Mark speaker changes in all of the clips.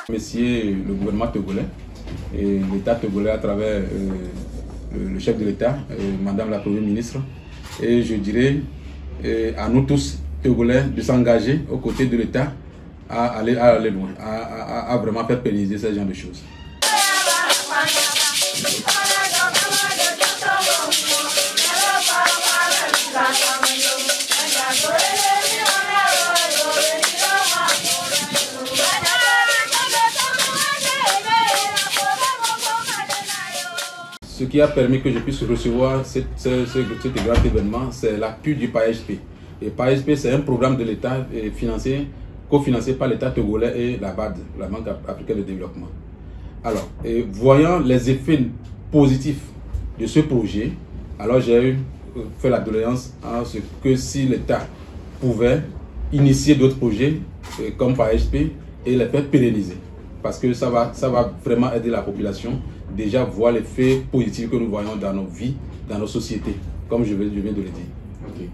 Speaker 1: Remercier le gouvernement togolais et l'État togolais à travers le chef de l'État, Madame la Première ministre. Et je dirais à nous tous, Togolais, de s'engager aux côtés de l'État à aller loin, à vraiment faire pérenniser ce genre de choses. Ce qui a permis que je puisse recevoir ce grand événement, c'est l'appui du PAEJP. Et PAEJP, c'est un programme de l'État cofinancé par l'État togolais et la BAD, la Banque africaine de développement. Alors, voyant les effets positifs de ce projet, alors j'ai fait la doléance à ce que si l'État pouvait initier d'autres projets comme PAEJP et les faire pérenniser. Parce que ça va vraiment aider la population déjà voir l'effet positif que nous voyons dans nos vies, dans nos sociétés, comme je viens de le dire. Okay.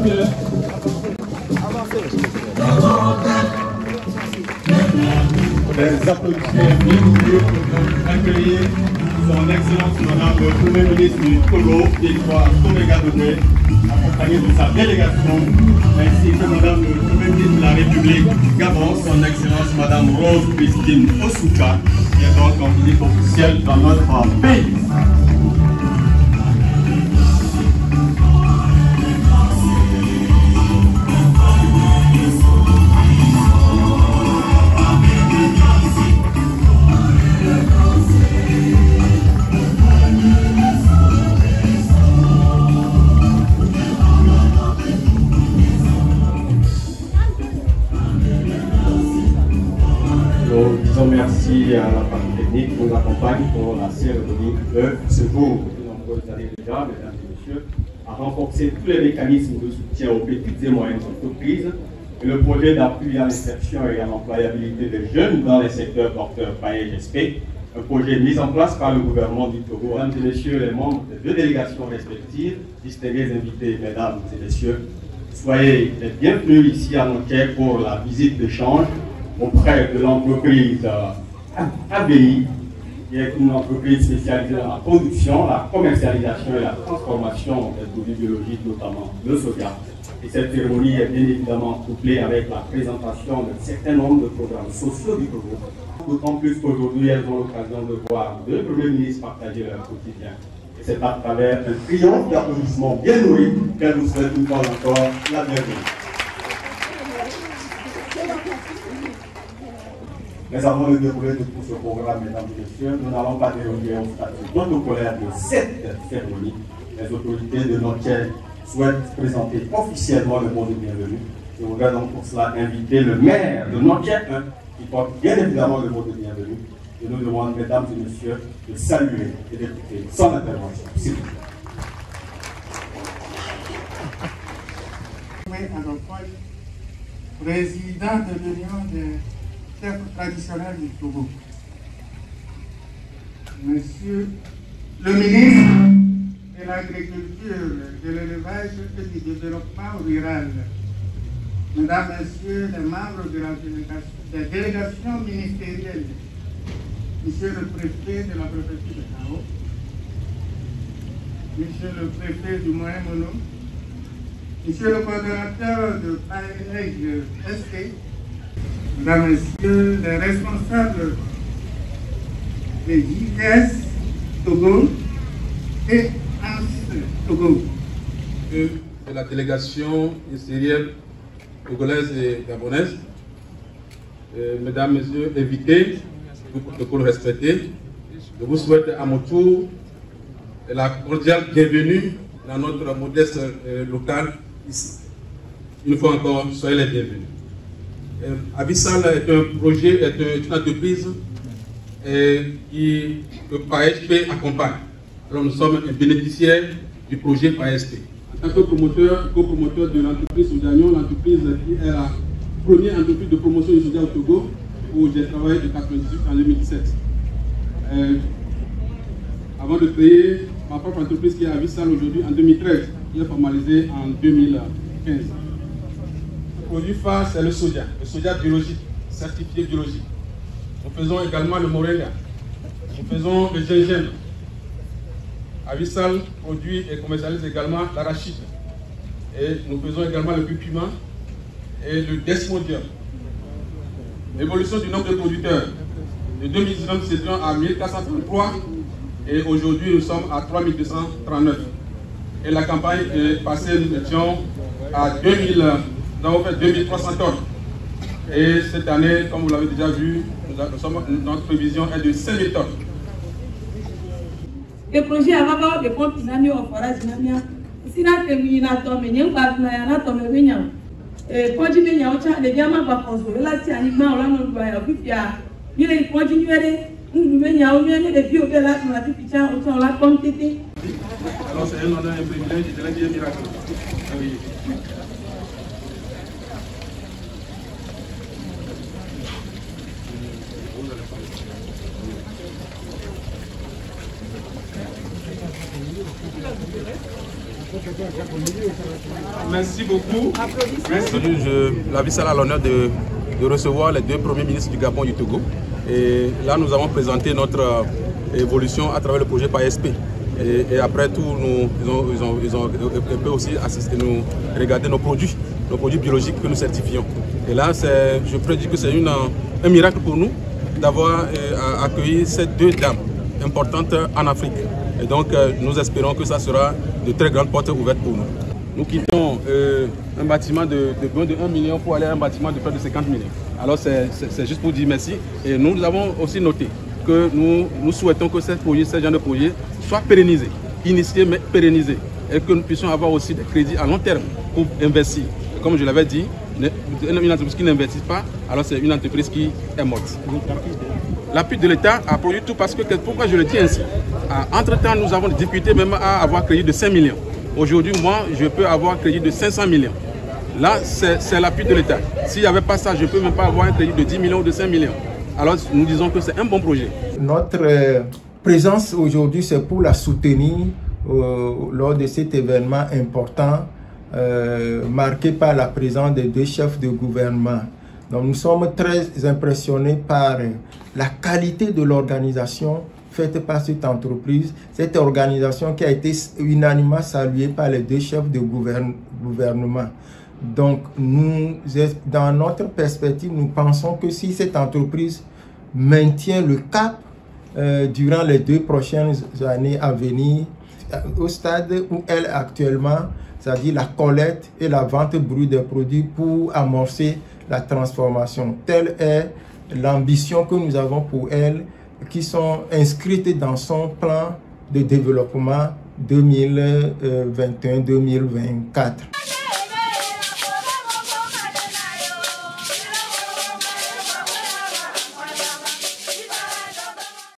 Speaker 2: Les applaudissements bienvenus pour accueillir son Excellence Madame le Premier ministre du Togo, Victoire Toméga Doué, accompagné de sa délégation, ainsi que Madame le Premier ministre de la République du Gabon, son Excellence Madame Rose Christine Osuka, qui est donc en visite officielle dans notre pays. Nous disons merci à la partie technique qui nous accompagne pour la cérémonie de ce jour. De nombreuses années déjà, mesdames et messieurs, à renforcer tous les mécanismes de soutien aux petites et moyennes entreprises et le projet d'appui à l'insertion et à l'employabilité des jeunes dans les secteurs porteurs PAEGSP, un projet mis en place par le gouvernement du Togo. Mesdames et messieurs les membres des deux délégations respectives, distingués invités, mesdames et messieurs, soyez les bienvenus ici à Noké pour la visite d'échange auprès de l'entreprise ABI, qui est une entreprise spécialisée dans la production, la commercialisation et la transformation des produits biologiques, notamment le soja. Et cette cérémonie est bien évidemment couplée avec la présentation d'un certain nombre de programmes sociaux du Togo. D'autant plus qu'aujourd'hui, elles ont l'occasion de voir deux premiers ministres partager leur quotidien. Et c'est à travers un triomphe d'applaudissements bien nourris qu'elles nous souhaitent une fois encore la bienvenue. Mais avant de dérouler de tout ce programme, mesdames et messieurs, nous n'allons pas déroger au statut protocolaire de cette cérémonie. Les autorités de Noké souhaitent présenter officiellement le mot de bienvenue. Je voudrais donc pour cela inviter le maire de Noké 1, qui porte bien évidemment le mot de bienvenue. Je nous demande, mesdames et messieurs, de saluer et d'écouter son intervention. S'il vous plaît.
Speaker 3: Président de l'Union des chefs traditionnels du Togo, Monsieur le ministre de l'Agriculture, de l'Élevage et du Développement rural, Mesdames, Messieurs les membres de la délégation ministérielle, Monsieur le préfet de la préfecture de Kao, Monsieur le préfet du Moyen-Mono, Monsieur le coordonnateur de PAEGSP, Mesdames, Messieurs les responsables des JS Togo et ANS Togo.
Speaker 1: De la délégation ministérielle togolaise et gabonaise, mesdames, messieurs, invités, protocole respecté, je vous souhaite à mon tour la cordiale bienvenue dans notre modeste local ici. Une fois encore, soyez les bienvenus. Avissal est un projet, est une entreprise qui le PAEGSP accompagne. Alors nous sommes un bénéficiaire du projet PAEGSP. En tant que copromoteur de l'entreprise Sojagnon, l'entreprise qui est la première entreprise de promotion du soja au Togo, où j'ai travaillé de 1998 à 2017. Avant de créer ma propre entreprise qui est Avissal aujourd'hui en 2013, qui est formalisée en 2015. Le produit phare, c'est le soja biologique, certifié biologique. Nous faisons également le moringa, nous faisons le gingembre. Avissal produit et commercialise également l'arachide. Et nous faisons également le curcuma et le desmodium. L'évolution du nombre de producteurs. De 2019, nous étions à 1433 et aujourd'hui nous sommes à 3239. Et la campagne est passée, nous étions à 2000, nous avons fait 2300 tonnes. Et cette année, comme vous l'avez déjà vu, notre prévision est de 5000 tonnes.
Speaker 4: Le projet a d'abord des pompes inamiques au forage inamique. Si nous avons une atome, nous avons une atome. Quand nous avons des diamants, nous avons là, si nous avons nous avons continué. Nous avons des vieux de là, nous avons la quantité.
Speaker 1: Alors c'est un honneur et un privilège de l'aider miracle. Merci beaucoup. La Vice-Salle a l'honneur de recevoir les deux premiers ministres du Gabon et du Togo. Et là, nous avons présenté notre évolution à travers le projet PAESP. Et après tout, ils ont pu aussi assister, nous regarder nos produits biologiques que nous certifions. Et là, je peux dire que c'est un miracle pour nous d'avoir accueilli ces deux dames importantes en Afrique. Et donc, nous espérons que ça sera de très grandes portes ouvertes pour nous. Nous quittons un bâtiment de 1 million pour aller à un bâtiment de près de 50 millions. Alors, c'est juste pour dire merci. Et nous avons aussi noté que nous souhaitons que ces genre de projet soit pérennisé, initié mais pérennisé. Et que nous puissions avoir aussi des crédits à long terme pour investir. Et comme je l'avais dit, une entreprise qui n'investit pas, alors c'est une entreprise qui est morte. L'appui de l'État a produit tout parce que, pourquoi je le dis ainsi? Entre-temps, nous avons des difficultés même à avoir crédit de 5 millions. Aujourd'hui, moi, je peux avoir crédit de 500 millions. Là, c'est l'appui de l'État. S'il n'y avait pas ça, je ne peux même pas avoir un crédit de 10 millions ou de 5 millions. Alors, nous disons que c'est un bon projet.
Speaker 5: Notre présence aujourd'hui, c'est pour la soutenir lors de cet événement important marqué par la présence des deux chefs de gouvernement. Donc, nous sommes très impressionnés par la qualité de l'organisation faite par cette entreprise, cette organisation qui a été unanimement saluée par les deux chefs de gouvernement. Donc, dans notre perspective, nous pensons que si cette entreprise maintient le cap durant les 2 prochaines années à venir, au stade où elle est actuellement, c'est-à-dire la collecte et la vente brute des produits pour amorcer la transformation. Telle est l'ambition que nous avons pour elle, qui sont inscrites dans son plan de développement 2021-2024.